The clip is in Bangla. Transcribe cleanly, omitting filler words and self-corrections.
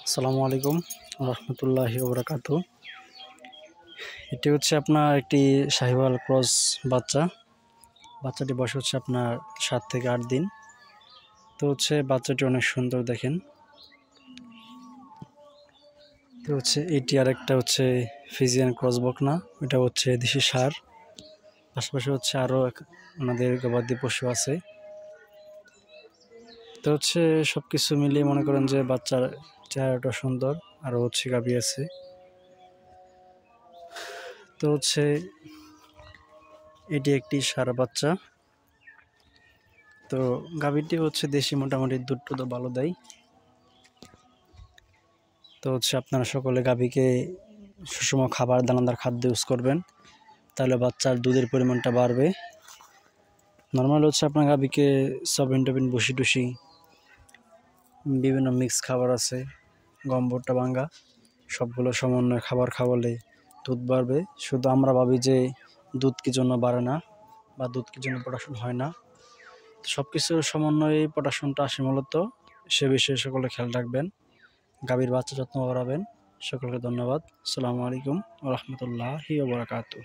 আসসালামু আলাইকুম রহমতুল্লাহি ওবরাকাতু। এটি হচ্ছে আপনার একটি শাহিওয়াল ক্রস বাচ্চা। বাচ্চাটি বয়স হচ্ছে আপনার 7 থেকে 8 দিন। তো হচ্ছে বাচ্চাটি অনেক সুন্দর দেখেন। তো হচ্ছে এটি আরেকটা হচ্ছে ফিজিয়ান ক্রস বকনা, এটা হচ্ছে দেশি ষাঁড়। পাশাপাশি হচ্ছে আরও আমাদের গবাদি পশু আছে। তো হচ্ছে সব কিছু মিলিয়ে মনে করেন যে বাচ্চার চেহারাটা সুন্দর, আরও হচ্ছে গাভী আছে। তো হচ্ছে এটি একটি ষাঁড় বাচ্চা। তো গাভীটি হচ্ছে দেশি, মোটামুটি দুধ টুধ ভালো দেয়। তো হচ্ছে আপনারা সকলে গাভীকে সুষম খাবার, দানাদার খাদ্য ইউজ করবেন, তাহলে বাচ্চার দুধের পরিমাণটা বাড়বে। নর্মাল হচ্ছে আপনার গাভীকে সবিন টবিন, ভুসি টুসি, বিভিন্ন মিক্স খাবার আছে, গম ভুট্টা ভাঙ্গা, সবগুলো সমন্বয়ে খাবার খাওয়ালে দুধ বাড়বে। শুধু আমরা ভাবি যে দুধ কি জন্য বাড়ে না বা দুধ কি জন্য প্রোডাকশন হয় না, সব কিছুর সমন্বয়ে প্রোডাকশনটা আসে মূলত। সে বিষয়ে সকলে খেয়াল রাখবেন, গাভীর বাচ্চা যত্ন বাড়াবেন। সকলকে ধন্যবাদ। আসসালামু আলাইকুম ওয়া রাহমাতুল্লাহি ওয়া বারাকাতুহু।